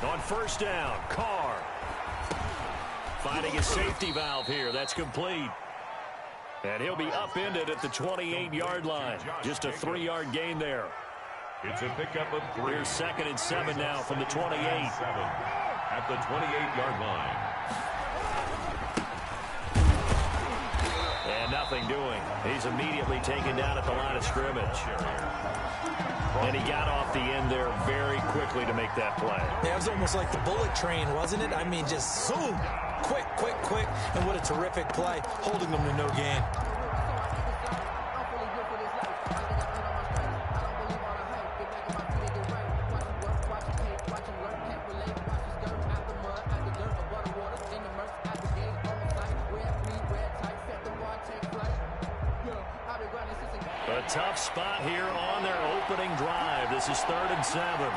On first down, Carr. Finding a safety valve here. That's complete. And he'll be upended at the 28-yard line. Just a 3-yard gain there. It's a pickup of 3. Here's 2nd and 7 now from the 28. At the 28-yard line. And nothing doing. He's immediately taken down at the line of scrimmage. And he got off the end there very quickly to make that play. Yeah, it was almost like the bullet train, wasn't it? I mean, just zoom. Quick, quick, quick. And what a terrific play, holding them to no gain. A tough spot here on their opening drive. This is 3rd and 7.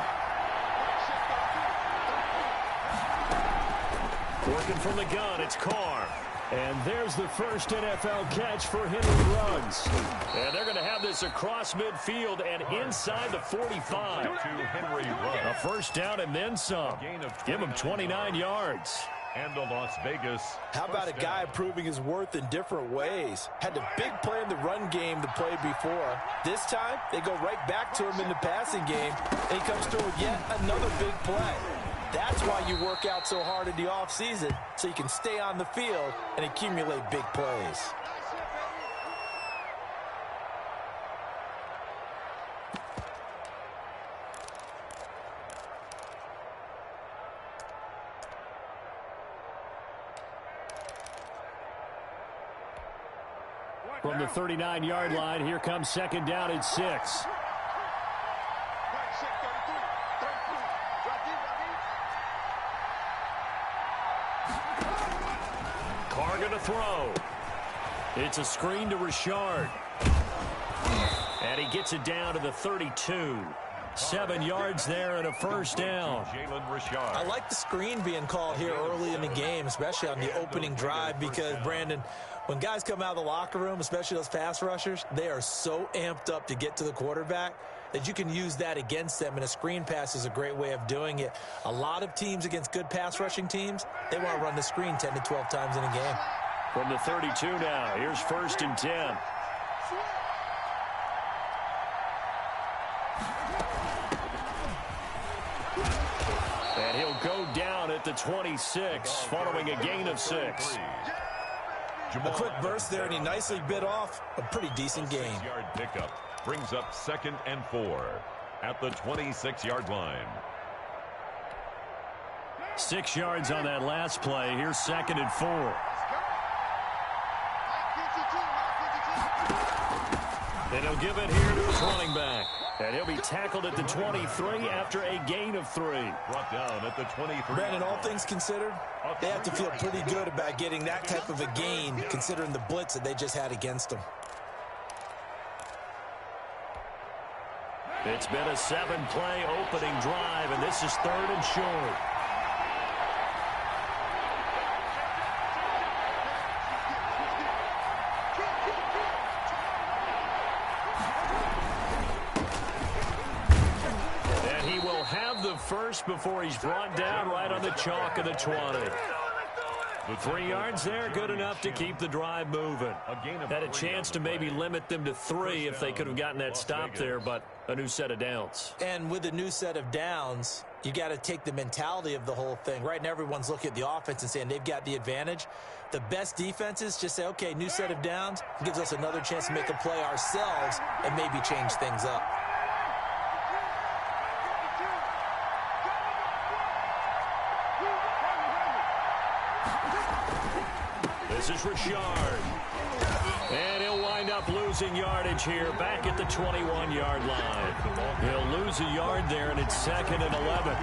Working from the gun, it's Carr. And there's the first NFL catch for Henry Ruggs. And they're going to have this across midfield and inside the 45. To Henry Ruggs. A first down and then some. Give him 29 yards. And the Las Vegas. How about a guy proving his worth in different ways? Had a big play in the run game the play before. This time, they go right back to him in the passing game, and he comes through with yet another big play. That's why you work out so hard in the offseason, so you can stay on the field and accumulate big plays. From the 39-yard line, here comes 2nd down and 6. Carr going to throw. It's a screen to Richard. And he gets it down to the 32. 7 yards there and a first down. I like the screen being called here early in the game, especially on the opening drive, because, Brandon, when guys come out of the locker room, especially those pass rushers, they are so amped up to get to the quarterback that you can use that against them, and a screen pass is a great way of doing it. A lot of teams against good pass rushing teams, they want to run the screen 10 to 12 times in a game. From the 32 now, here's 1st and 10. And he'll go down at the 26, following a gain of 6. A quick burst there, and he nicely bit off a pretty decent gain. 6-yard pickup brings up 2nd and 4 at the 26-yard line. 6 yards on that last play. Here's 2nd and 4. And he'll give it here to his running back. And he'll be tackled at the 23 after a gain of 3. Brought down at the 23. Brandon, all things considered, they have to feel pretty good about getting that type of a gain, considering the blitz that they just had against them. It's been a 7-play opening drive, and this is 3rd and short. First before he's brought down right on the chalk of the 20. 3 yards there, good enough to keep the drive moving. Had a chance to maybe limit them to 3 if they could have gotten that stop there, but a new set of downs. And with a new set of downs, you got to take the mentality of the whole thing. Right now, everyone's looking at the offense and saying they've got the advantage. The best defenses just say, okay, new set of downs, gives us another chance to make a play ourselves and maybe change things up. This is Richard. And he'll wind up losing yardage here back at the 21-yard line. He'll lose a yard there, and it's 2nd and 11. All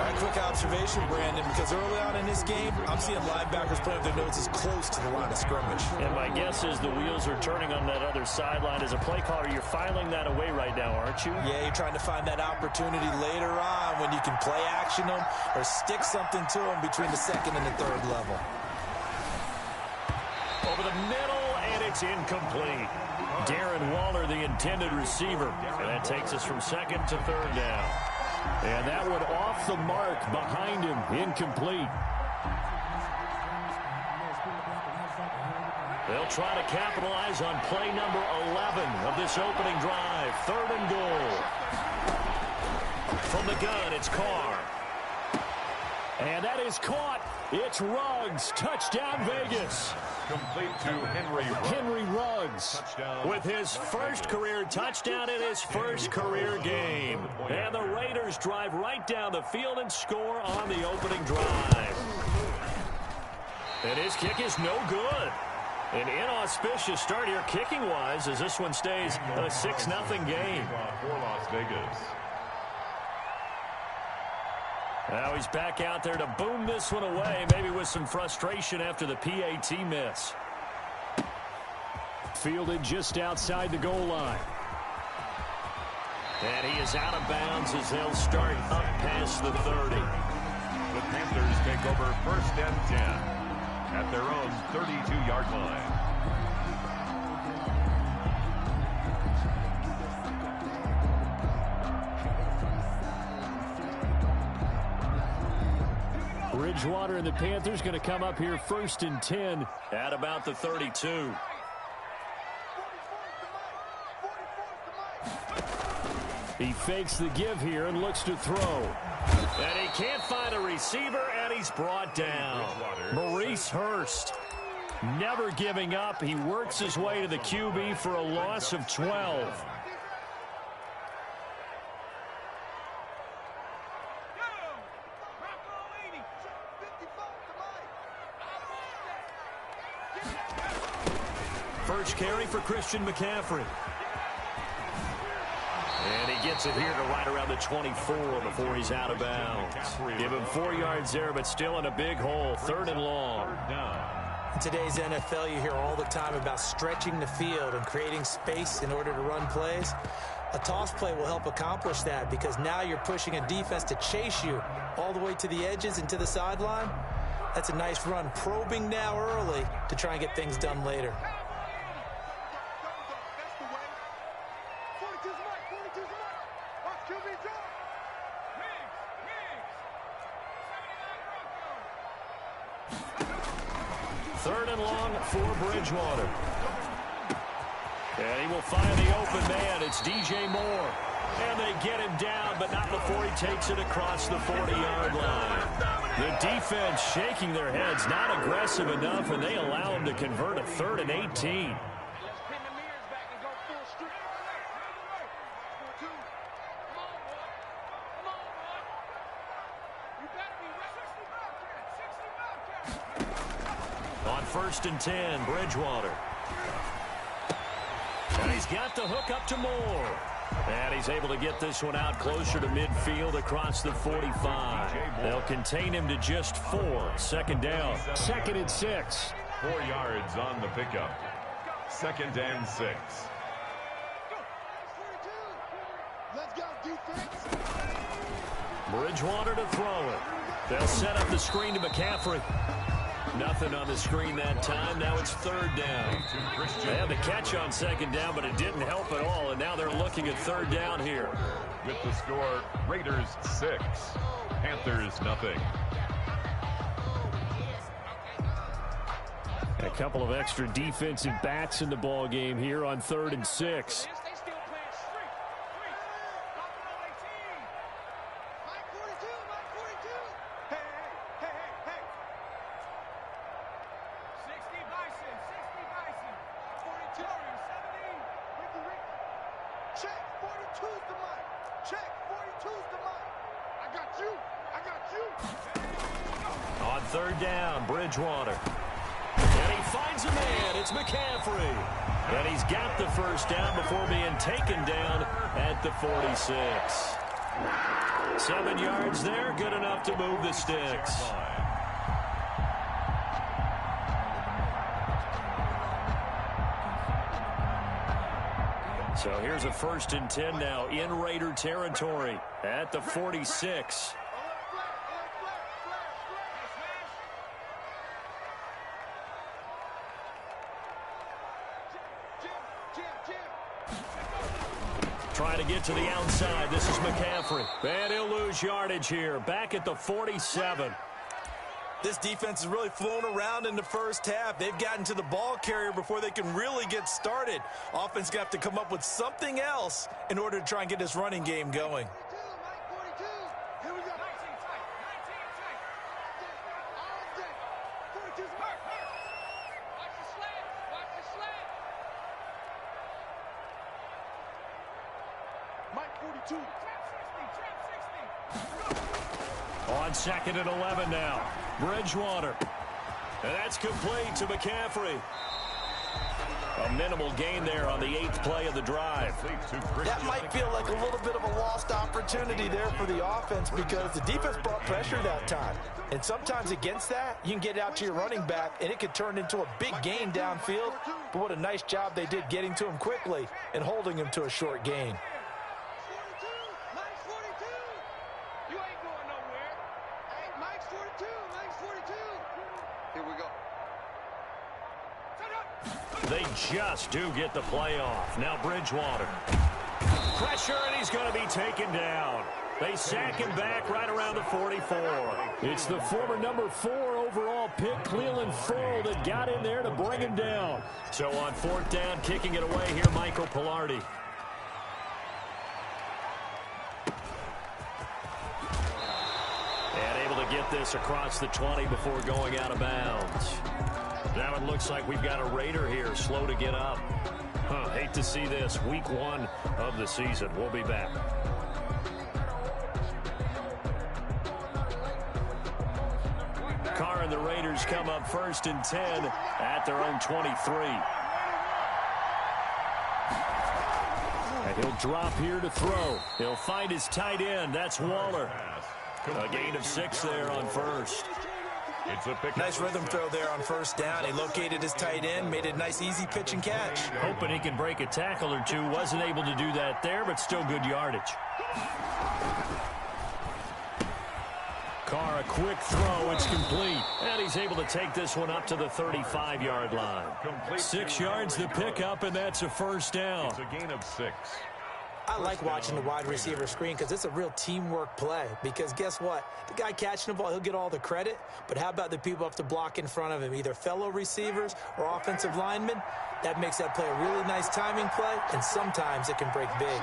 right, quick observation, Brandon, because early on in this game, I'm seeing linebackers playing with their noses close to the line of scrimmage. And my guess is the wheels are turning on that other sideline. As a play caller, you're filing that away right now, aren't you? Yeah, you're trying to find that opportunity later on when you can play action them or stick something to them between the 2nd and the 3rd level. Over the middle, and it's incomplete. Darren Waller, the intended receiver. And that takes us from 2nd to 3rd down. And that one off the mark behind him, incomplete. They'll try to capitalize on play number 11 of this opening drive. 3rd and goal. From the gun, it's Carr. And that is caught. It's Ruggs. Touchdown, Vegas. Complete to Henry Ruggs. Henry Ruggs Touchdown. with his first career touchdown in his first career game. And the Raiders drive right down the field and score on the opening drive. And his kick is no good. An inauspicious start here kicking-wise as this one stays a 6-0 game. For Las Vegas. Now he's back out there to boom this one away, maybe with some frustration after the PAT miss. Fielded just outside the goal line. And he is out of bounds as they'll start up past the 30. The Panthers take over 1st and 10 at their own 32-yard line. Bridgewater and the Panthers going to come up here 1st and 10 at about the 32. He fakes the give here and looks to throw. And he can't find a receiver, and he's brought down. Maurice Hurst, never giving up. He works his way to the QB for a loss of 12. First carry for Christian McCaffrey. And he gets it here to right around the 24 before he's out of bounds. Give him 4 yards there, but still in a big hole. 3rd and long. In today's NFL, you hear all the time about stretching the field and creating space in order to run plays. A toss play will help accomplish that because now you're pushing a defense to chase you all the way to the edges and to the sideline. That's a nice run, probing now early to try and get things done later. For Bridgewater. And he will find the open man. It's DJ Moore. And they get him down, but not before he takes it across the 40-yard line. The defense shaking their heads, not aggressive enough, and they allow him to convert a 3rd and 18. On 1st and 10, Bridgewater. And he's got the hook up to Moore. And he's able to get this one out closer to midfield across the 45. They'll contain him to just 4. 2nd down. 2nd and 6. 4 yards on the pickup. 2nd and 6. Bridgewater to throw it. They'll set up the screen to McCaffrey. Nothing on the screen that time. Now it's 3rd down. They had the catch on 2nd down, but it didn't help at all, and now they're looking at 3rd down here. With the score, Raiders 6, Panthers nothing. A couple of extra defensive backs in the ball game here on 3rd and 6. On 3rd down, Bridgewater. And he finds a man. It's McCaffrey. And he's got the 1st down before being taken down at the 46. 7 yards there, good enough to move the sticks. So here's a 1st and 10 now in Raider territory at the 46. trying to get to the outside. This is McCaffrey. And he'll lose yardage here. Back at the 47. This defense has really flown around in the first half. They've gotten to the ball carrier before they can really get started. Offense going to have to come up with something else in order to try and get this running game going. On 2nd and 11 now. Bridgewater. And that's complete to McCaffrey. A minimal gain there on the 8th play of the drive. That might feel like a little bit of a lost opportunity there for the offense because the defense brought pressure that time. And sometimes against that, you can get out to your running back, and it could turn into a big gain downfield. But what a nice job they did getting to him quickly and holding him to a short gain. They just do get the play off. Now Bridgewater. Pressure, and he's going to be taken down. They sack him back right around the 44. It's the former number 4 overall pick, Cleveland Ferrell, that got in there to bring him down. So on 4th down, kicking it away here, Michael Pilardi. And able to get this across the 20 before going out of bounds. Now it looks like we've got a Raider here, slow to get up. Hate to see this. Week 1 of the season. We'll be back. Carr and the Raiders come up 1st and 10 at their own 23. And he'll drop here to throw. He'll find his tight end. That's Waller. A gain of 6 there on 1st. Nice rhythm throw there on 1st down. He located his tight end, made it a nice, easy pitch and catch. Hoping he can break a tackle or two. Wasn't able to do that there, but still good yardage. Carr, a quick throw. It's complete. And he's able to take this one up to the 35-yard line. 6 yards the pickup, and that's a 1st down. It's a gain of 6. I like watching the wide receiver screen because it's a real teamwork play. Because guess what? The guy catching the ball, he'll get all the credit. But how about the people who have to block in front of him, either fellow receivers or offensive linemen? That makes that play a really nice timing play, and sometimes it can break big.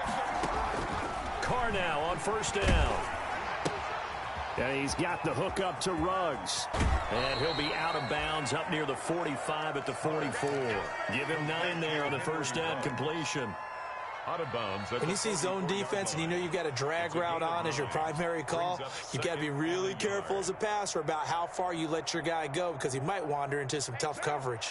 Carr now on 1st down. And he's got the hook up to Ruggs. And he'll be out of bounds up near the 45 at the 44. Give him 9 there on the 1st down completion. Out of bounds. When you see zone defense and you know you've got a drag route on as your primary call, you got to be really careful as a passer about how far you let your guy go because he might wander into some tough coverage.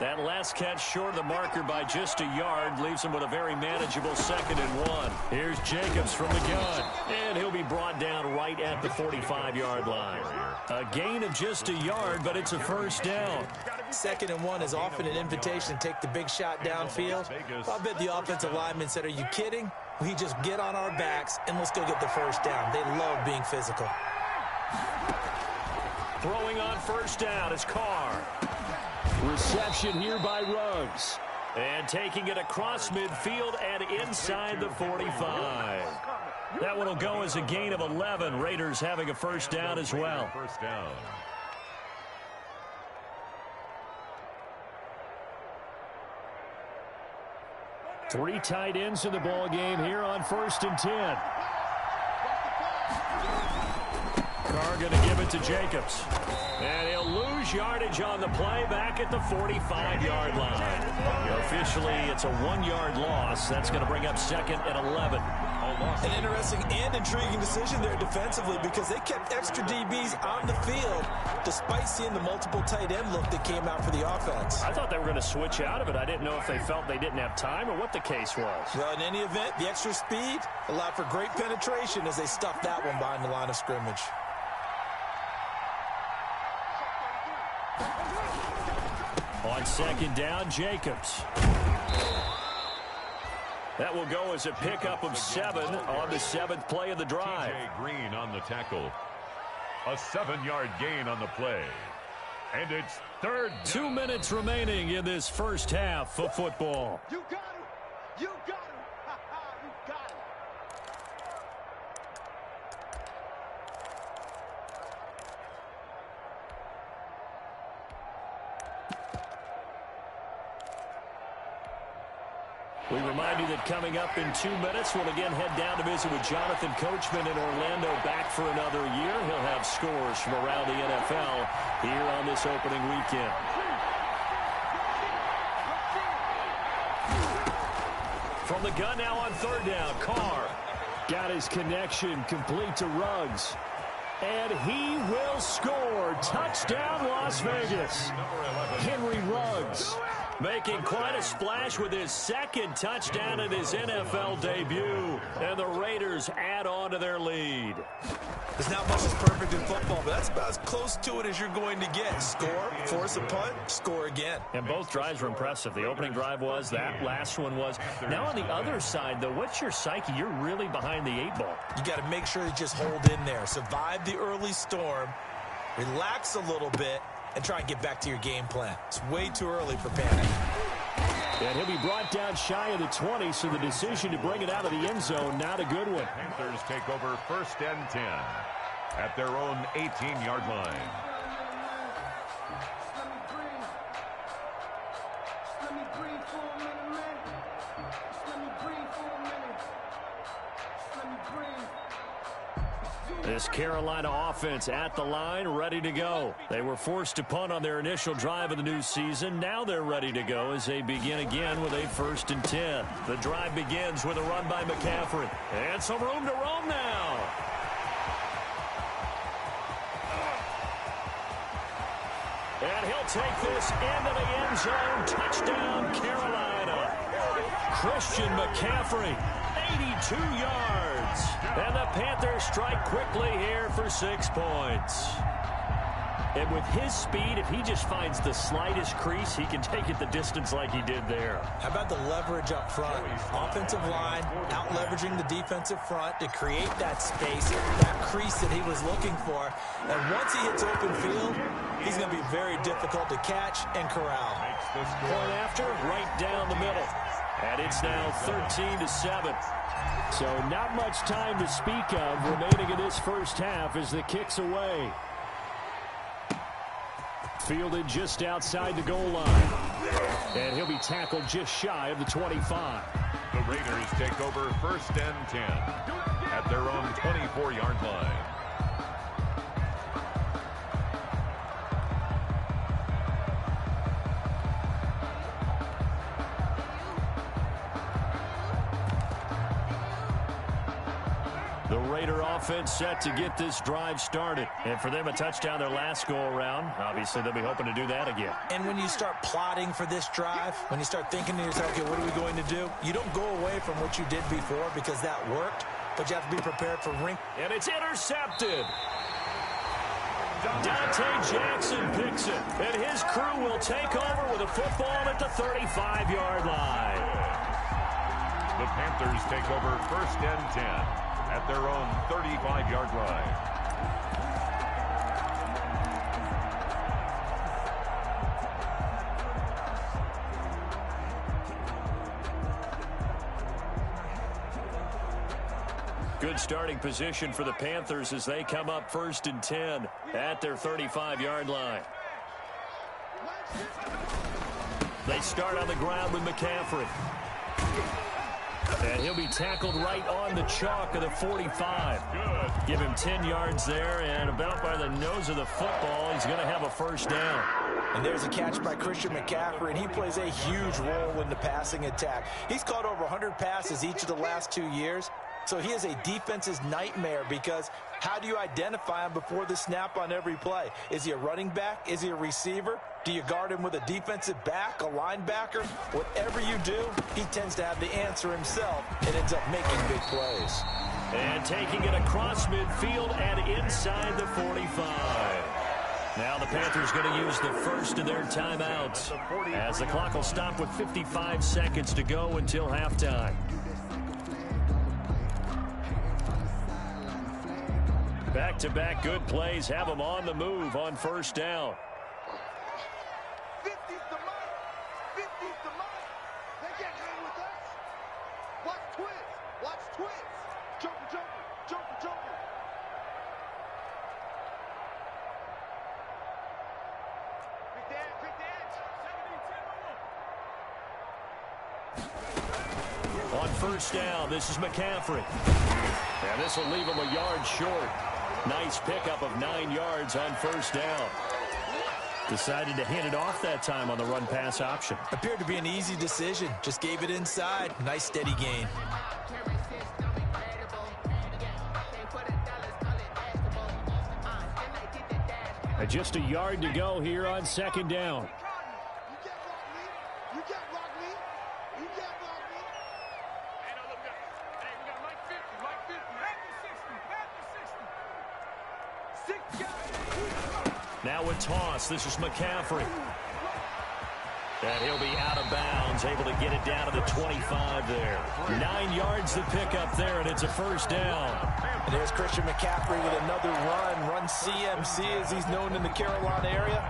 That last catch short of the marker by just a yard leaves him with a very manageable 2nd and 1. Here's Jacobs from the gun, and he'll be brought down right at the 45-yard line. A gain of just a yard, but it's a 1st down. 2nd and 1 is often an invitation to take the big shot downfield. I bet the offensive lineman said, are you kidding? We just get on our backs and let's go get the 1st down. They love being physical. Throwing on 1st down is Carr. Reception here by Ruggs. And taking it across midfield and inside the 45. That one will go as a gain of 11. Raiders having a 1st down as well. 1st down. Three tight ends in the ball game here on 1st and 10. Carr going to give it to Jacobs. And he'll lose yardage on the play back at the 45-yard line. Officially, it's a 1-yard loss. That's going to bring up 2nd and 11. An interesting and intriguing decision there defensively because they kept extra DBs on the field despite seeing the multiple tight end look that came out for the offense. I thought they were going to switch out of it. I didn't know if they felt they didn't have time or what the case was. Well, in any event, the extra speed allowed for great penetration as they stuffed that one behind the line of scrimmage. On 2nd down, Jacobs. That will go as a pickup of 7 on the 7th play of the drive. TJ Green on the tackle. A 7-yard gain on the play. And it's 3rd down. 2 minutes remaining in this first half of football. You got him. You got him. You got him. We remind you that coming up in 2 minutes, we'll again head down to visit with Jonathan Coachman in Orlando, back for another year. He'll have scores from around the NFL here on this opening weekend. From the gun now on third down, Carr got his connection complete to Ruggs. And he will score. Touchdown, Las Vegas. Henry Ruggs making quite a splash with his second touchdown in his NFL debut. And the Raiders add on to their lead. There's not much that's perfect in football, but that's about as close to it as you're going to get. Score, force a punt, score again. And both drives were impressive. The opening drive was, that last one was. Now on the other side, though, what's your psyche? You're really behind the 8 ball. You got to make sure you just hold in there. Survive the early storm, relax a little bit, and try and get back to your game plan. It's way too early for panic. And he'll be brought down shy of the 20, so the decision to bring it out of the end zone, not a good one. Panthers take over 1st and 10 at their own 18-yard line. This Carolina offense at the line, ready to go. They were forced to punt on their initial drive of the new season. Now they're ready to go as they begin again with a 1st and 10. The drive begins with a run by McCaffrey. And some room to roam now. And he'll take this into the end zone. Touchdown, Carolina. Christian McCaffrey, 82 yards. And the Panthers strike quickly here for 6 points. And with his speed, if he just finds the slightest crease, he can take it the distance like he did there. How about the leverage up front? Offensive line, out-leveraging the defensive front to create that space, that crease that he was looking for. And once he hits open field, he's going to be very difficult to catch and corral. Point after, right down the middle. And it's now 13-7. So not much time to speak of remaining in this first half as the kick's away. Fielded just outside the goal line. And he'll be tackled just shy of the 25. The Raiders take over 1st and 10 at their own 24-yard line. The Raider offense set to get this drive started. And for them, a touchdown their last go-around. Obviously, they'll be hoping to do that again. And when you start plotting for this drive, when you start thinking to yourself, okay, what are we going to do? You don't go away from what you did before because that worked, but you have to be prepared for And it's intercepted. Dante Jackson picks it, and his crew will take over with a football at the 35-yard line. The Panthers take over 1st and 10 at their own 35-yard line. Good starting position for the Panthers as they come up 1st and 10 at their 35-yard line. They start on the ground with McCaffrey. And he'll be tackled right on the chalk of the 45. Give him 10 yards there, and about by the nose of the football, he's going to have a 1st down. And there's a catch by Christian McCaffrey, and he plays a huge role in the passing attack. He's caught over 100 passes each of the last 2 years. So he is a defense's nightmare because how do you identify him before the snap on every play? Is he a running back? Is he a receiver? Do you guard him with a defensive back, a linebacker? Whatever you do, he tends to have the answer himself and ends up making big plays. And taking it across midfield and inside the 45. Now the Panthers going to use the first of their timeouts as the clock will stop with 55 seconds to go until halftime. Back-to-back good plays have them on the move on 1st down. 50's the mark. 50's the mark. They can't hang with us. Watch twins. Watch twins. Joker, joker, joker, joker. Quick dance, quick dance. 17-10. On first down, this is McCaffrey. And this will leave him a yard short. Nice pickup of 9 yards on first down. Decided to hand it off that time on the run-pass option. Appeared to be an easy decision. Just gave it inside. Nice steady gain. Just a yard to go here on second down. Now a toss. This is McCaffrey. And he'll be out of bounds, able to get it down to the 25 there. 9 yards to pick up there, and it's a first down. And there's Christian McCaffrey with another run CMC as he's known in the Carolina area.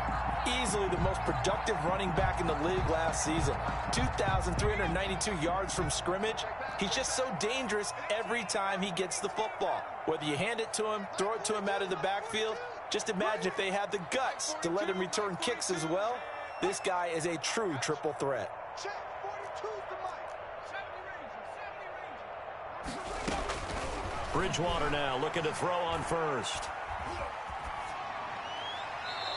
Easily the most productive running back in the league last season. 2,392 yards from scrimmage. He's just so dangerous every time he gets the football. Whether you hand it to him, throw it to him out of the backfield, just imagine if they had the guts to let him return kicks as well. This guy is a true triple threat. Bridgewater now looking to throw on first.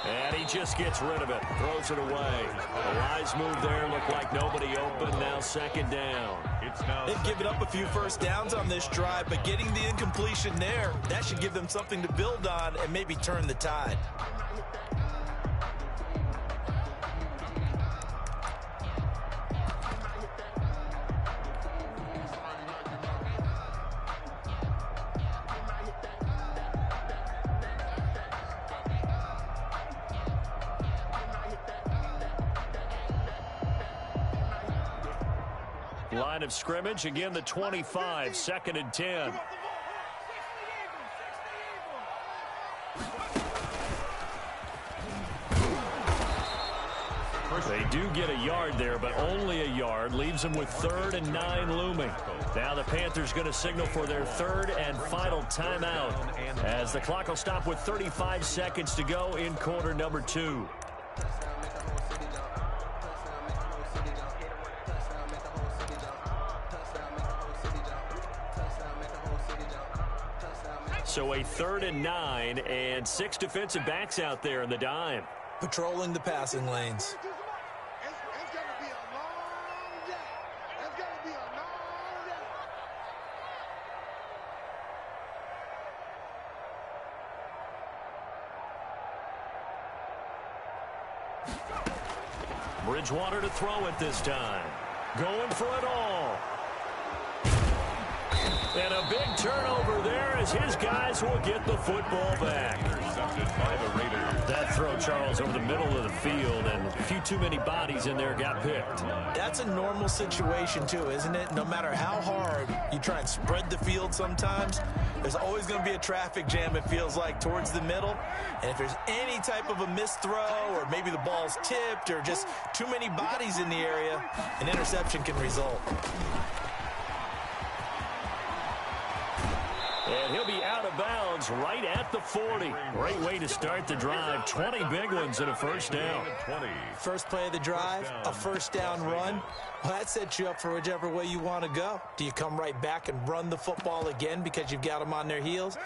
And he just gets rid of it. Throws it away. A wise move there. Looked like nobody open. Now second down. They've given up a few first downs on this drive, but getting the incompletion there, that should give them something to build on and maybe turn the tide. Line of scrimmage, again the 25, second and 10. They do get a yard there, but only a yard. Leaves them with 3rd and 9 looming. Now the Panthers going to signal for their 3rd and final timeout, as the clock will stop with 35 seconds to go in quarter number 2. So a 3rd and 9 and 6 defensive backs out there in the dime. Patrolling the passing lanes. Bridgewater to throw it this time. Going for it all. And a big turnover there as his guys will get the football back. Intercepted by the Raiders. That throw, Charles, over the middle of the field, and a few too many bodies in there got picked. That's a normal situation, too, isn't it? No matter how hard you try and spread the field sometimes, there's always going to be a traffic jam, it feels like, towards the middle. And if there's any type of a missed throw, or maybe the ball's tipped, or just too many bodies in the area, an interception can result. And he'll be out of bounds right at the 40. Great way to start the drive. 20 big ones and a first down. First play of the drive, a first down run. Well, that sets you up for whichever way you want to go. Do you come right back and run the football again because you've got them on their heels?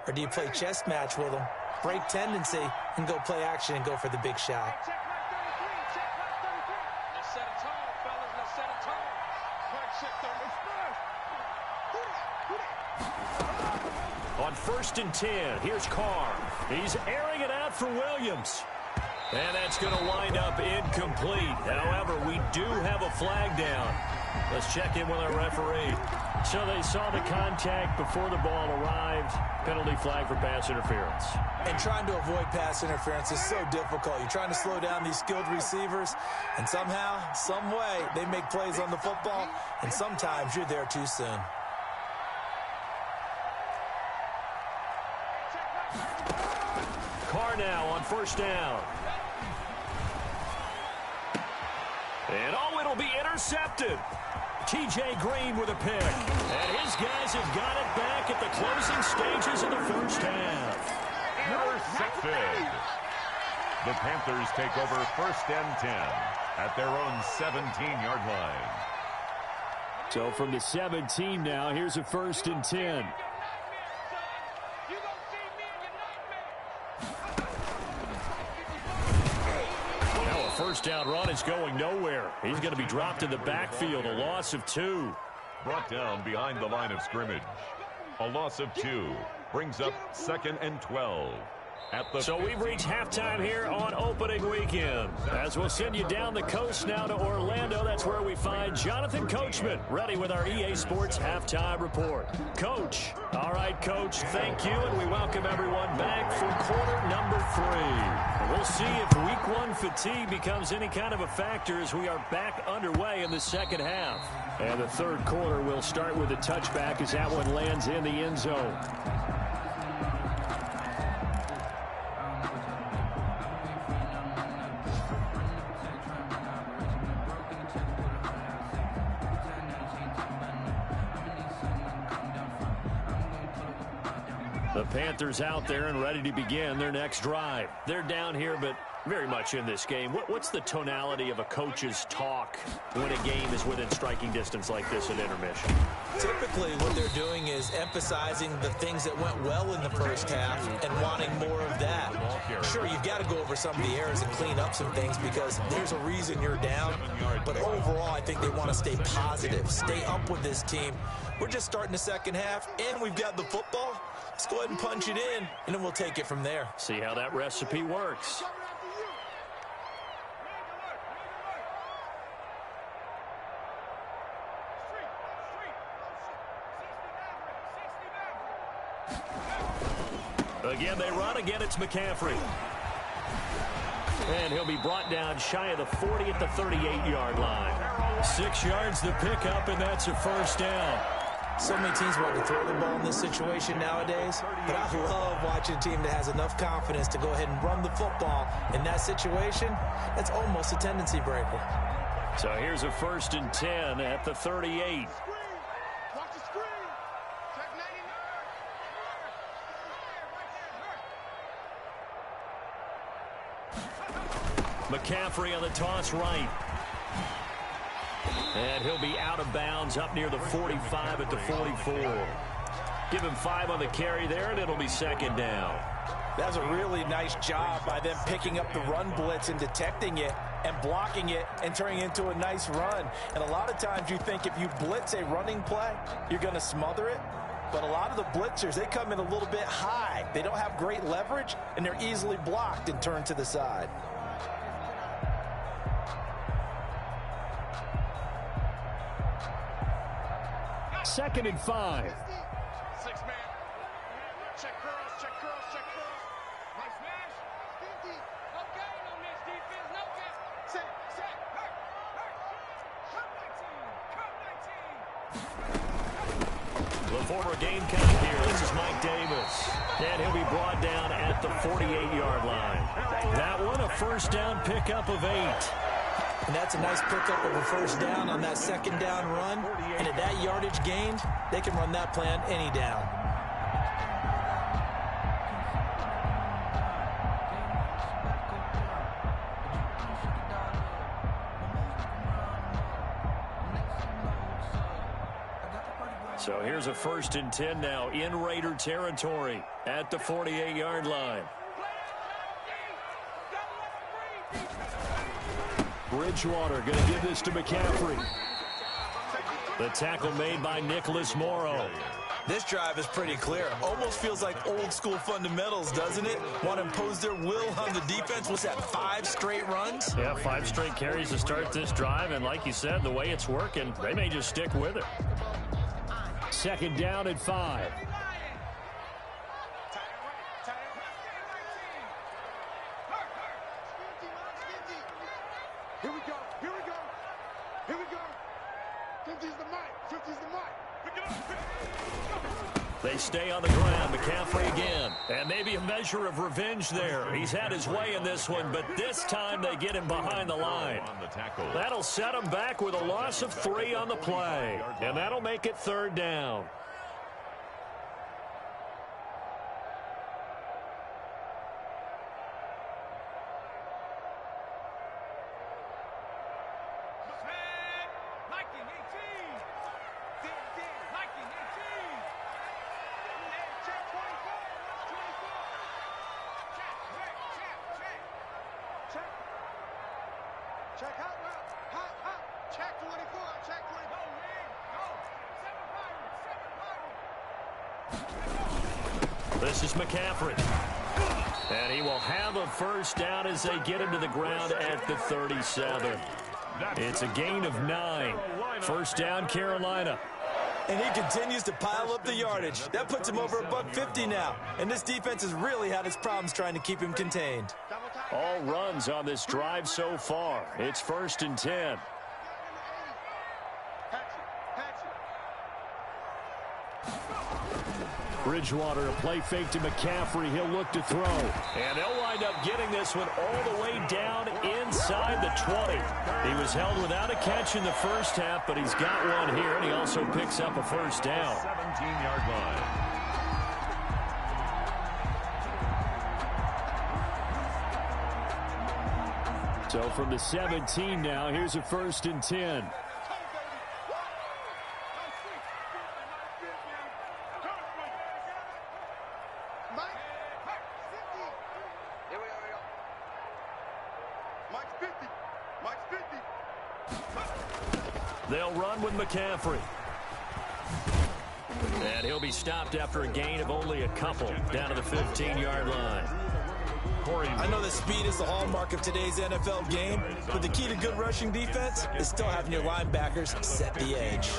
Or do you play chess match with them, break tendency, and go play action and go for the big shot? On 1st and 10, here's Carr. He's airing it out for Williams. And that's going to wind up incomplete. However, we do have a flag down. Let's check in with our referee. So they saw the contact before the ball arrived. Penalty flag for pass interference. And trying to avoid pass interference is so difficult. You're trying to slow down these skilled receivers, and somehow, some way, they make plays on the football, and sometimes you're there too soon. Carr now on first down. And it'll be intercepted. T.J. Green with a pick. And his guys have got it back at the closing stages of the first half. Intercepted. The Panthers take over 1st and 10 at their own 17-yard line. So from the 17 now, here's a 1st and 10. Now a first down run is going nowhere. He's going to be dropped in the backfield, a loss of 2. Brought down behind the line of scrimmage. A loss of 2 brings up 2nd and 12. So we've reached halftime here on opening weekend. As we'll send you down the coast now to Orlando, that's where we find Jonathan Coachman ready with our EA Sports halftime report. Coach. All right, Coach, thank you, and we welcome everyone back for quarter number 3. We'll see if week 1 fatigue becomes any kind of a factor as we are back underway in the second half. And the third quarter will start with a touchback as that one lands in the end zone. The Panthers out there and ready to begin their next drive. They're down here, but very much in this game. What's the tonality of a coach's talk when a game is within striking distance like this at intermission? Typically, what they're doing is emphasizing the things that went well in the first half and wanting more of that. Sure, you've got to go over some of the errors and clean up some things because there's a reason you're down. But overall, I think they want to stay positive, stay up with this team. We're just starting the second half, and we've got the football. Let's go ahead and punch it in, and then we'll take it from there. See how that recipe works. Again, they run. Again, it's McCaffrey. And he'll be brought down shy of the 40 at the 38-yard line. 6 yards the pickup, and that's a first down. So many teams want to throw the ball in this situation nowadays, but I love watching a team that has enough confidence to go ahead and run the football. In that situation, that's almost a tendency breaker. So here's a 1st and 10 at the 38. Watch the screen. Check 99. McCaffrey on the toss right. And he'll be out of bounds up near the 45 at the 44. Give him 5 on the carry there, and it'll be 2nd down. That's a really nice job by them picking up the run blitz and detecting it and blocking it and turning it into a nice run. And a lot of times you think if you blitz a running play, you're going to smother it. But a lot of the blitzers, they come in a little bit high. They don't have great leverage, and they're easily blocked and turned to the side. Second and 5. 6-man. Check cross, check cross, check cross. Nice smash. 50. No gain on this defense. No gain. Set. Hurt. Cut 19. The former Gamecock here. This is Mike Davis. And he'll be brought down at the 48-yard line. That one, a first down pickup of 8. And that's a nice pickup of a first down on that second down run. And at that yardage gained, they can run that play on any down. So here's a 1st and 10 now in Raider territory at the 48-yard line. Bridgewater going to give this to McCaffrey. The tackle made by Nicholas Morrow. This drive is pretty clear. Almost feels like old school fundamentals, doesn't it? Want to impose their will on the defense. What's that, 5 straight runs? Yeah, 5 straight carries to start this drive. And like you said, the way it's working, they may just stick with it. 2nd down at 5. Here we go. 50's the mic. 50's the mic. They stay on the ground. McCaffrey again. And maybe a measure of revenge there. He's had his way in this one, but this time they get him behind the line. That'll set him back with a loss of 3 on the play. And that'll make it 3rd down. 24, check 24. This is McCaffrey. And he will have a first down as they get him to the ground at the 37. It's a gain of 9. First down, Carolina. And he continues to pile up the yardage. That puts him over $150 now. And this defense has really had its problems trying to keep him contained. All runs on this drive so far. It's 1st and 10. Bridgewater, a play fake to McCaffrey. He'll look to throw. And they'll wind up getting this one all the way down inside the 20. He was held without a catch in the first half, but he's got one here, and he also picks up a first down. 17-yard line. So from the 17 now, here's a 1st and 10. They'll run with McCaffrey. And he'll be stopped after a gain of only a couple down to the 15-yard line. I know that speed is the hallmark of today's NFL game, but the key to good rushing defense is still having your linebackers set the edge.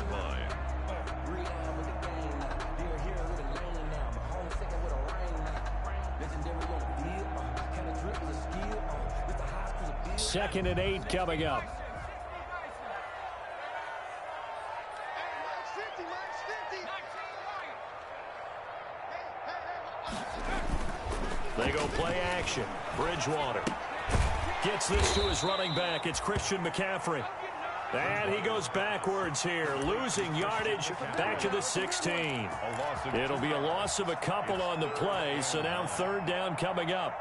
2nd and 8 coming up. They go play action. Bridgewater gets this to his running back. It's Christian McCaffrey. And he goes backwards here, losing yardage back to the 16. It'll be a loss of a couple on the play, so now 3rd down coming up.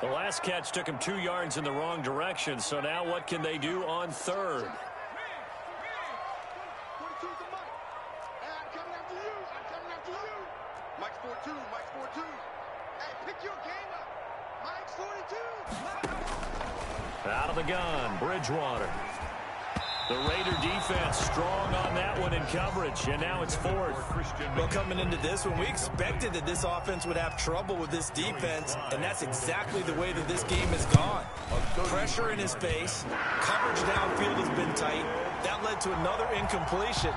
The last catch took him 2 yards in the wrong direction, so now what can they do on 3rd? Out of the gun, Bridgewater. The Raider defense strong on that one in coverage, and now it's 4th. Well, coming into this one, we expected that this offense would have trouble with this defense, and that's exactly the way that this game has gone. Pressure in his face, coverage downfield has been tight. That led to another incompletion.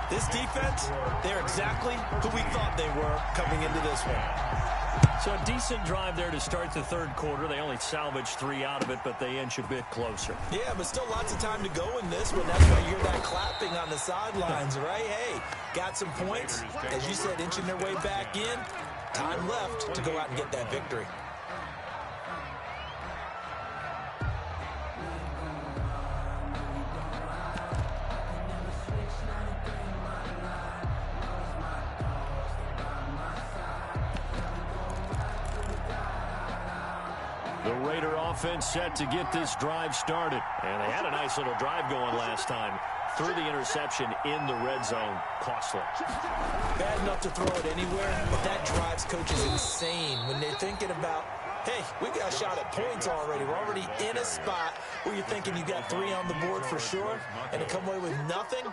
This defense, they're exactly who we thought they were coming into this one. So a decent drive there to start the 3rd quarter. They only salvaged 3 out of it, but they inch a bit closer. Yeah, but still lots of time to go in this one. That's why you hear that clapping on the sidelines, right? Hey, got some points. As you said, inching their way back in. Time left to go out and get that victory. The Raider offense set to get this drive started. And they had a nice little drive going last time. Threw the interception in the red zone. Costly. Bad enough to throw it anywhere, but that drives coaches insane when they're thinking about, hey, we got a shot at points already. We're already in a spot where you're thinking you got 3 on the board for sure, and to come away with nothing,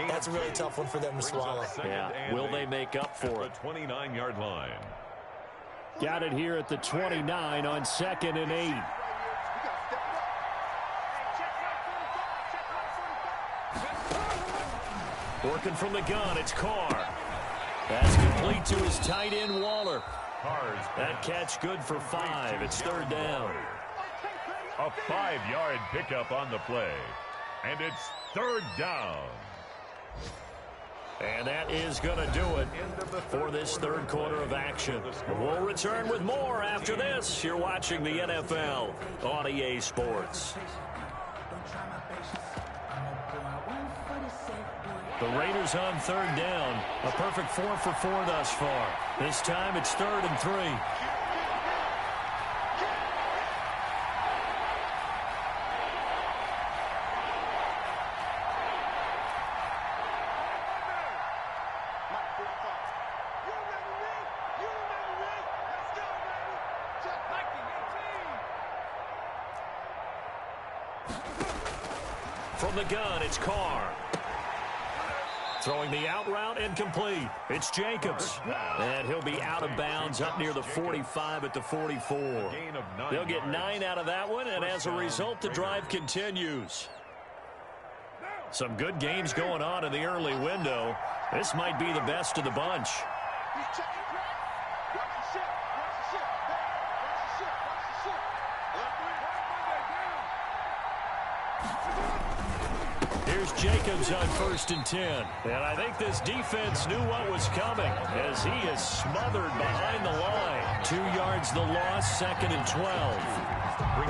that's a really tough one for them to swallow. Yeah, will they make up for it? 29-yard line. Got it here at the 29 on 2nd and 8. Working from the gun, it's Carr. That's complete to his tight end, Waller. That catch good for 5. It's 3rd down. A 5-yard pickup on the play. And it's 3rd down. And that is going to do it for this 3rd quarter of action. We'll return with more after this. You're watching the NFL on EA Sports. The Raiders on 3rd down. A perfect 4 for 4 thus far. This time it's 3rd and 3. from the gun, it's Carr. Throwing the out route incomplete. It's Jacobs. And he'll be out of bounds up near the 45 at the 44. They'll get 9 out of that one, and as a result, the drive continues. Some good games going on in the early window. This might be the best of the bunch. Here's Jacobs on 1st and 10. And I think this defense knew what was coming as he is smothered behind the line. 2 yards the loss, 2nd and 12.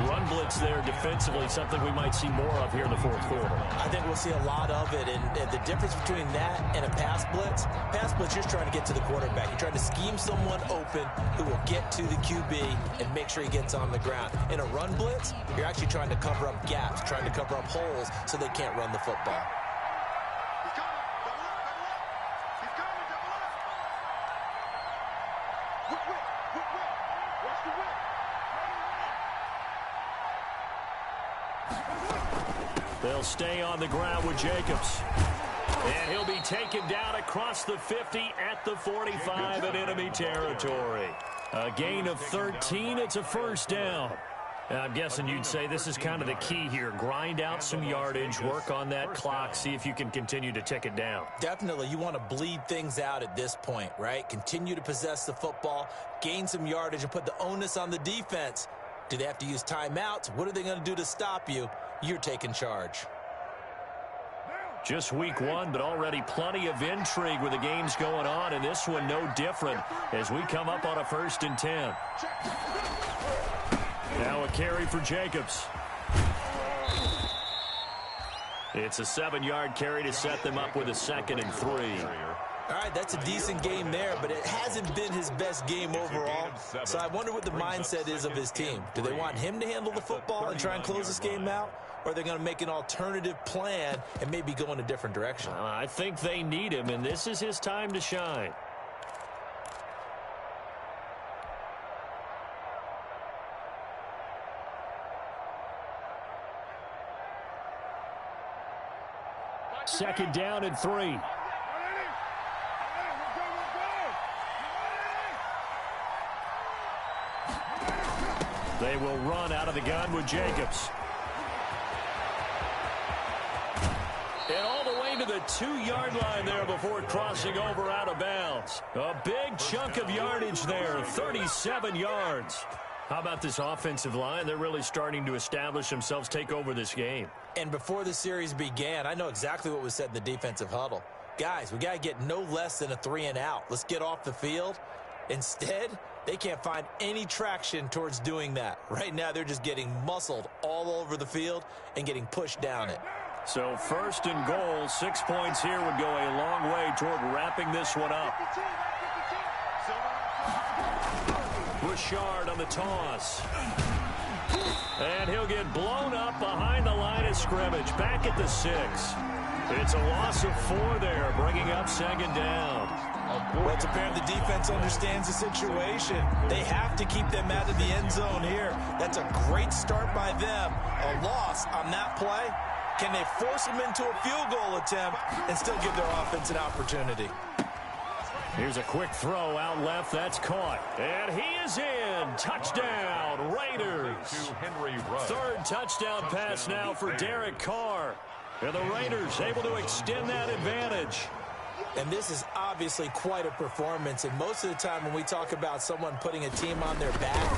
Run blitz there defensively, something we might see more of here in the 4th quarter. I think we'll see a lot of it, and the difference between that and a pass blitz, you're trying to get to the quarterback. You're trying to scheme someone open who will get to the QB and make sure he gets on the ground. In a run blitz, you're actually trying to cover up gaps, trying to cover up holes so they can't run the football. They'll stay on the ground with Jacobs. And he'll be taken down across the 50 at the 45 in enemy territory. A gain of 13. It's a 1st down. I'm guessing you'd say this is kind of the key here. Grind out some yardage, work on that clock, see if you can continue to tick it down. Definitely. You want to bleed things out at this point, right? Continue to possess the football, gain some yardage, and put the onus on the defense. Do they have to use timeouts? What are they going to do to stop you? You're taking charge. Just week 1, but already plenty of intrigue with the games going on, and this one no different as we come up on a 1st and 10. Now a carry for Jacobs. It's a 7-yard carry to set them up with a 2nd and 3. All right, that's a decent game there, but it hasn't been his best game overall. So I wonder what the mindset is of his team. Do they want him to handle the football and try and close this game out? Or are they going to make an alternative plan and maybe go in a different direction? I think they need him, and this is his time to shine. Second down and 3. They will run out of the gun with Jacobs. And all the way to the 2-yard line there before crossing over out of bounds. A big chunk of yardage there, 37 yards. How about this offensive line? They're really starting to establish themselves, take over this game. And before the series began, I know exactly what was said in the defensive huddle. Guys, we got to get no less than a 3-and-out. Let's get off the field. Instead, they can't find any traction towards doing that. Right now, they're just getting muscled all over the field and getting pushed down it. So 1st and goal, 6 points here would go a long way toward wrapping this one up. Richard on the toss. And he'll get blown up behind the line of scrimmage, back at the 6. It's a loss of 4 there, bringing up 2nd down. Well, it's apparent the defense understands the situation. They have to keep them out of the end zone here. That's a great start by them. A loss on that play. Can they force them into a field goal attempt and still give their offense an opportunity? Here's a quick throw out left. That's caught. And he is in. Touchdown, Raiders. 3rd touchdown pass now for Derek Carr. And the Raiders able to extend that advantage. And this is obviously quite a performance. And most of the time when we talk about someone putting a team on their back,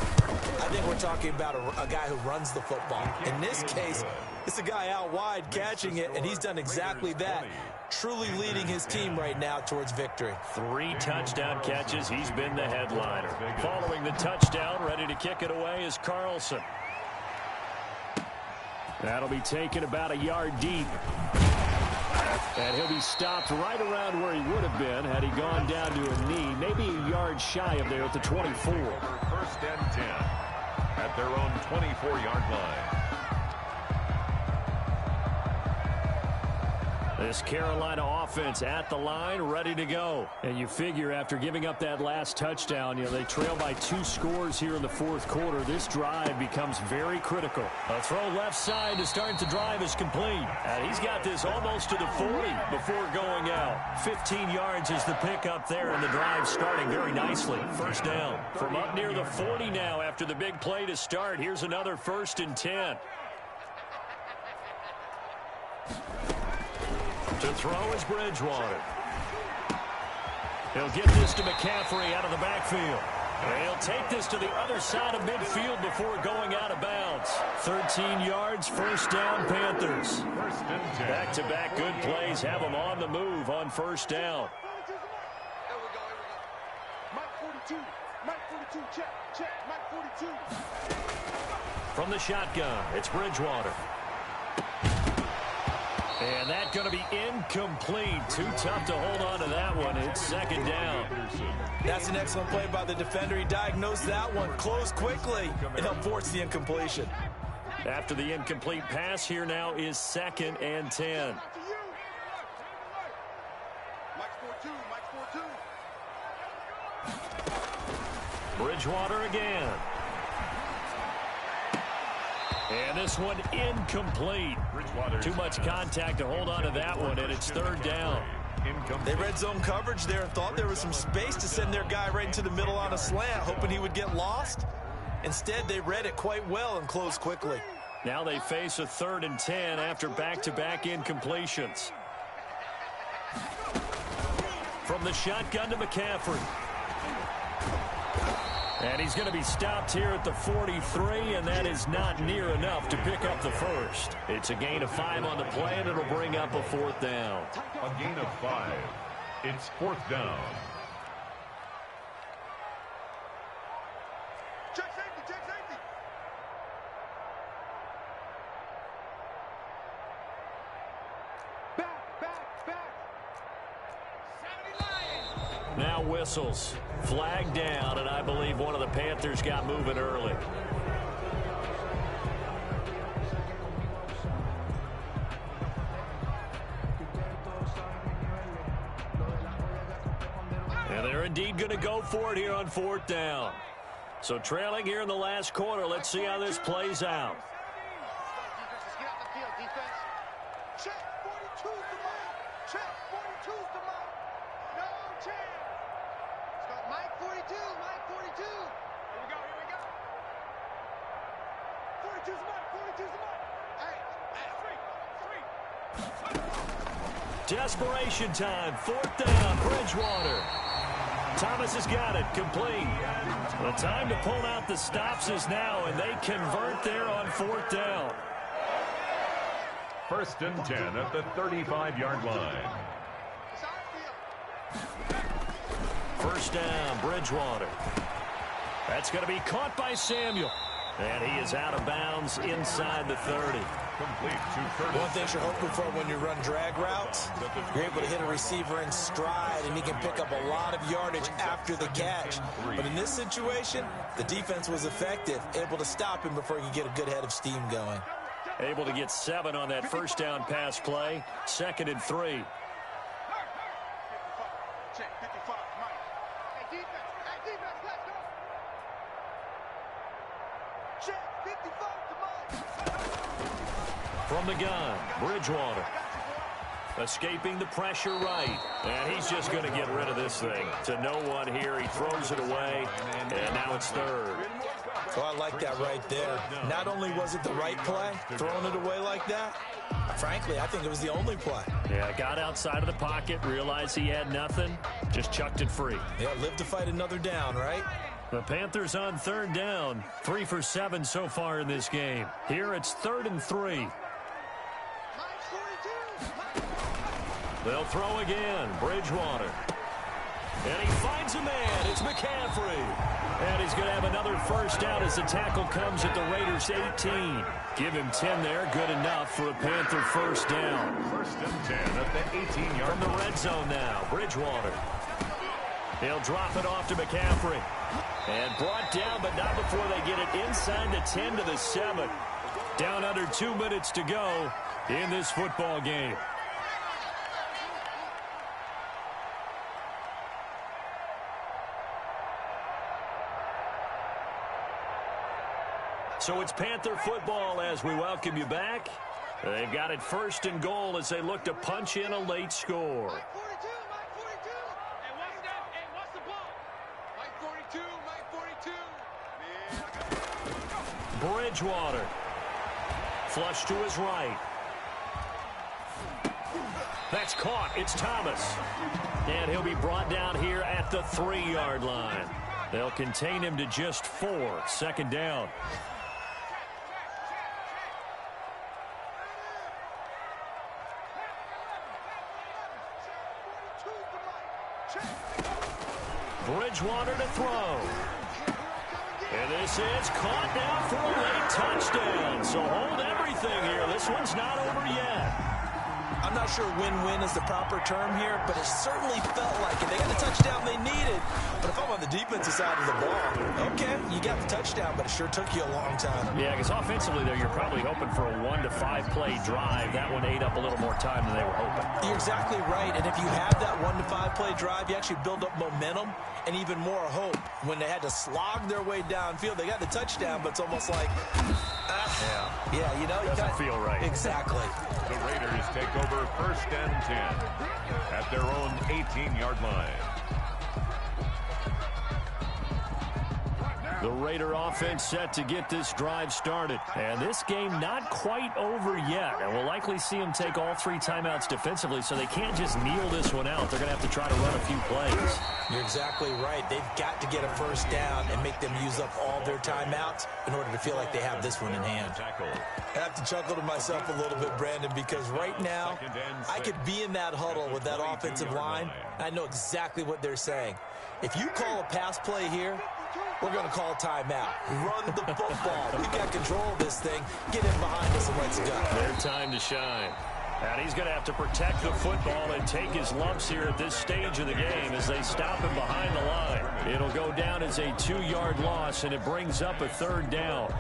I think we're talking about a guy who runs the football. In this case, it's a guy out wide catching it, and he's done exactly that, truly leading his team right now towards victory. 3 touchdown catches. He's been the headliner. Following the touchdown, ready to kick it away is Carlson. That'll be taken about a yard deep. And he'll be stopped right around where he would have been had he gone down to a knee, maybe a yard shy of there at the 24. 1st and 10 at their own 24-yard line. This Carolina offense at the line, ready to go. And you figure after giving up that last touchdown, they trail by 2 scores here in the fourth quarter. This drive becomes very critical. A throw left side to start the drive is complete. And he's got this almost to the 40 before going out. 15 yards is the pickup there, and the drive starting very nicely. First down. From up near the 40 now after the big play to start. Here's another 1st and 10. To throw is Bridgewater. He'll get this to McCaffrey out of the backfield. He'll take this to the other side of midfield before going out of bounds. 13 yards, first down, Panthers. Back-to-back good plays have them on the move on first down. Mike 42, Mike 42, check, Mike 42. From the shotgun, it's Bridgewater. And that's going to be incomplete. Too tough to hold on to that one. It's second down. That's an excellent play by the defender. He diagnosed that one, closed quickly, and helped force the incompletion. After the incomplete pass, here now is 2nd and 10. Bridgewater again. And this one incomplete. Too much contact to hold on to that one, and it's 3rd down. They read zone coverage there and thought there was some space to send their guy right into the middle on a slant, hoping he would get lost. Instead, they read it quite well and closed quickly. Now they face a 3rd and 10 after back-to-back incompletions. From the shotgun to McCaffrey. And he's going to be stopped here at the 43, and that is not near enough to pick up the first. It's a gain of 5 on the play, and it'll bring up a 4th down. A gain of 5. It's 4th down. Check safety, check safety. Back. Now whistles. Flag down, and I believe one of the Panthers got moving early. And they're indeed going to go for it here on 4th down. So trailing here in the last quarter. Let's see how this plays out. Defense, get out the field, defense. Check 42's the mark. Check 42's the mark. No chance. Let's go. Mike 42, Mike 42. Here we go. 42's the mark, 42's the mark. Hey, three. Desperation time. 4th down. Bridgewater. Thomas has got it. Complete. The time to pull out the stops is now, and they convert there on 4th down. 1st and 10 at the 35-yard line. First down, Bridgewater. That's going to be caught by Samuel. And he is out of bounds inside the 30. Complete to 30. One thing you're hoping for when you run drag routes, you're able to hit a receiver in stride, and he can pick up a lot of yardage after the catch. But in this situation, the defense was effective, able to stop him before he could get a good head of steam going. Able to get 7 on that first down pass play. 2nd and 3. Check 55, Mike. Hey, defense, let's go. Check 55 to Mike. From the gun, Bridgewater. Escaping the pressure right. And he's just going to get rid of this thing. To no one here. He throws it away. And now it's 3rd. So I like that right there. Not only was it the right play, throwing it away like that, frankly, I think it was the only play. Yeah, got outside of the pocket, realized he had nothing, just chucked it free. Yeah, live to fight another down, right? The Panthers on 3rd down. 3 for 7 so far in this game. Here it's 3rd and 3. They'll throw again. Bridgewater. And he finds a man. It's McCaffrey. And he's going to have another first down as the tackle comes at the Raiders' 18. Give him 10 there. Good enough for a Panther first down. 1st and 10 at the 18-yard From the red zone now, Bridgewater. He'll drop it off to McCaffrey. And brought down, but not before they get it inside the 10 to the 7. Down under 2 minutes to go in this football game. So it's Panther football as we welcome you back. They've got it 1st and goal as they look to punch in a late score. Mike 42, Mike 42. Hey, what's that? Hey, what's the ball? Mike 42, Mike 42. Bridgewater. Flush to his right. That's caught. It's Thomas. And he'll be brought down here at the 3-yard line. They'll contain him to just 4. 2nd down. Bridgewater to throw. And this is caught now for a late touchdown. So hold everything here. This one's not over yet. I'm not sure win-win is the proper term here, but it certainly felt like it. They got the touchdown they needed, but if I'm on the defensive side of the ball, okay, you got the touchdown, but it sure took you a long time. Yeah, because offensively there, you're probably hoping for a 1 to 5 play drive. That one ate up a little more time than they were hoping. You're exactly right, and if you have that 1 to 5 play drive, you actually build up momentum and even more hope. When they had to slog their way downfield, they got the touchdown, but it's almost like, yeah, you know, doesn't feel right. Exactly. The Raiders take over 1st and 10 at their own 18-yard line. The Raider offense set to get this drive started. And this game not quite over yet. And we'll likely see them take all 3 timeouts defensively, so they can't just kneel this one out. They're going to have to try to run a few plays. You're exactly right. They've got to get a 1st down and make them use up all their timeouts in order to feel like they have this one in hand. I have to chuckle to myself a little bit, Brandon, because right now I could be in that huddle with that offensive line. I know exactly what they're saying. If you call a pass play here, we're going to call a timeout. Run the football. We've got control of this thing. Get in behind us and let's go. Their time to shine. And he's going to have to protect the football and take his lumps here at this stage of the game as they stop him behind the line. It'll go down as a 2-yard loss, and it brings up a 3rd down.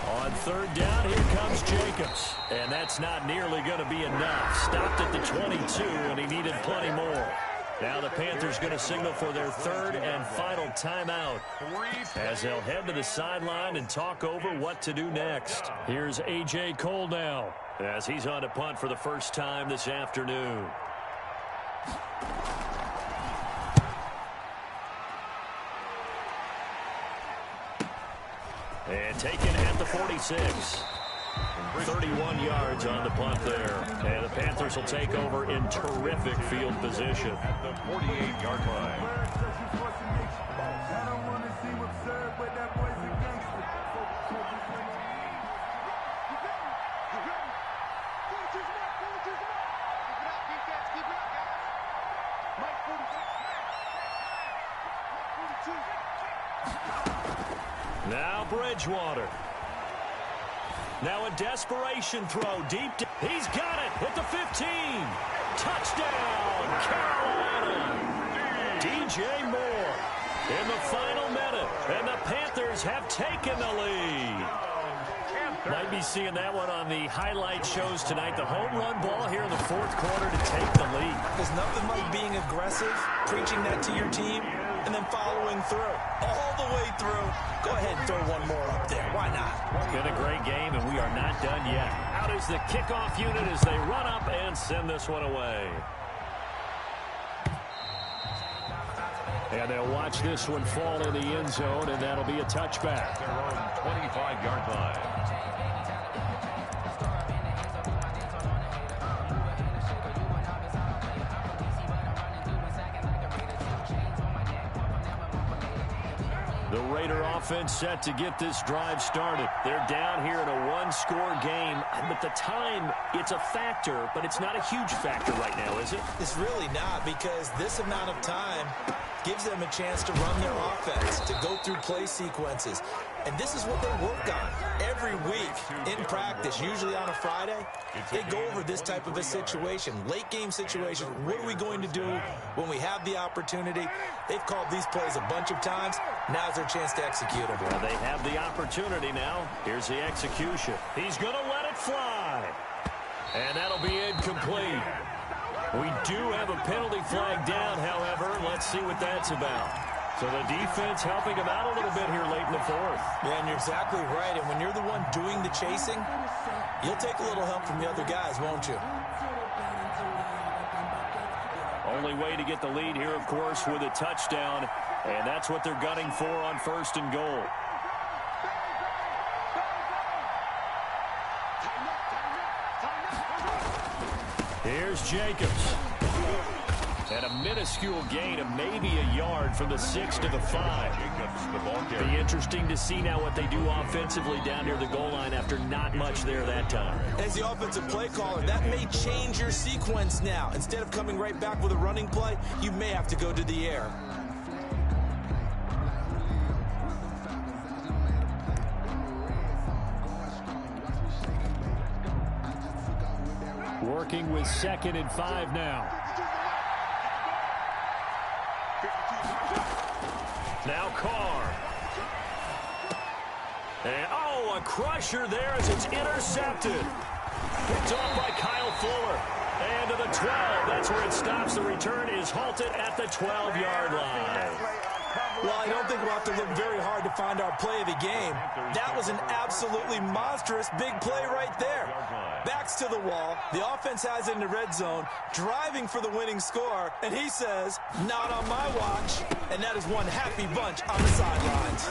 On 3rd down, here comes Jacobs. And that's not nearly going to be enough. Stopped at the 22, and he needed plenty more. Now the Panthers going to signal for their 3rd and final timeout as they'll head to the sideline and talk over what to do next. Here's A.J. Cole now as he's on to punt for the first time this afternoon. And taken at the 46. 31 yards on the punt there. And the Panthers will take over in terrific field position. At the 48-yard line. Now Bridgewater. Now a desperation throw deep. He's got it at the 15. Touchdown, Carolina. DJ Moore in the final minute. And the Panthers have taken the lead. Might be seeing that one on the highlight shows tonight. The home run ball here in the 4th quarter to take the lead. There's nothing like being aggressive, preaching that to your team, and then following through. All the way through. Go ahead and throw one more up there. Why not? Been a great game, and we are not done yet. Out is the kickoff unit as they run up and send this one away. And they'll watch this one fall in the end zone, and that'll be a touchback. Their own 25-yard line. The Raider offense set to get this drive started. They're down here in a 1-score game, but the time, it's a factor, but it's not a huge factor right now, is it? It's really not, because this amount of time gives them a chance to run their offense, to go through play sequences. And this is what they work on every week in practice, usually on a Friday. They go over this type of a situation, late game situation. What are we going to do when we have the opportunity? They've called these plays a bunch of times. Now's their chance to execute them. Well, they have the opportunity now. Here's the execution. He's going to let it fly. And that'll be incomplete. We do have a penalty flag down, however. Let's see what that's about. So the defense helping him out a little bit here late in the fourth. Yeah, and you're exactly right. And when you're the one doing the chasing, you'll take a little help from the other guys, won't you? Only way to get the lead here, of course, with a touchdown. And that's what they're gunning for on 1st and goal. Here's Jacobs. And a minuscule gain of maybe a yard from the 6 to the 5. Be interesting to see now what they do offensively down near the goal line after not much there that time. As the offensive play caller, that may change your sequence now. Instead of coming right back with a running play, you may have to go to the air. Working with 2nd and 5 now. Now Carr. And, a crusher there as it's intercepted. Picked off by Kyle Fuller. And to the 12. That's where it stops. The return is halted at the 12-yard line. Well, I don't think we'll have to look very hard to find our play of the game. That was an absolutely monstrous big play right there. Backs to the wall. The offense has it in the red zone, driving for the winning score. And he says, not on my watch. And that is one happy bunch on the sidelines.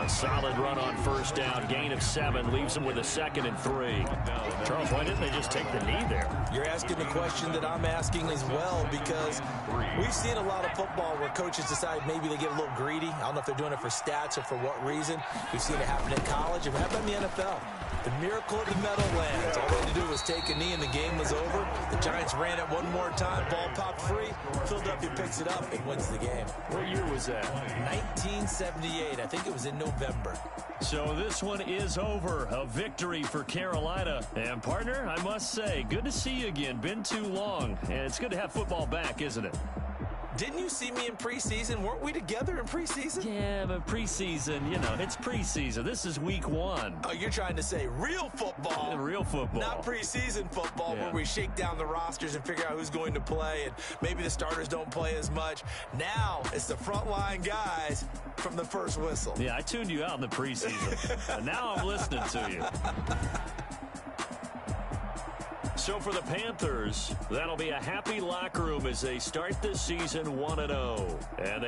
A solid run on 1st down. Gain of 7 leaves them with a 2nd and 3. Charles, why didn't they just take the knee there? You're asking the question that I'm asking as well, because we've seen a lot of football where coaches decide maybe they get a little greedy. I don't know if they're doing it for stats or for what reason. We've seen it happen in college and happen in the NFL. The miracle of the Meadowlands. All they had to do was take a knee and the game was over. The Giants ran it one more time. Ball popped free. Philadelphia picks it up and wins the game. What year was that? 1978. I think it was in November. So this one is over. A victory for Carolina. And, partner, I must say, good to see you again. Been too long. And it's good to have football back, isn't it? Didn't you see me in preseason? Weren't we together in preseason? Yeah, but preseason, it's preseason. This is week 1. Oh, you're trying to say real football. Real football. Not preseason football, where we shake down the rosters and figure out who's going to play, and maybe the starters don't play as much. Now it's the frontline guys from the first whistle. Yeah, I tuned you out in the preseason. And now I'm listening to you. So for the Panthers, that'll be a happy locker room as they start this season 1-0. And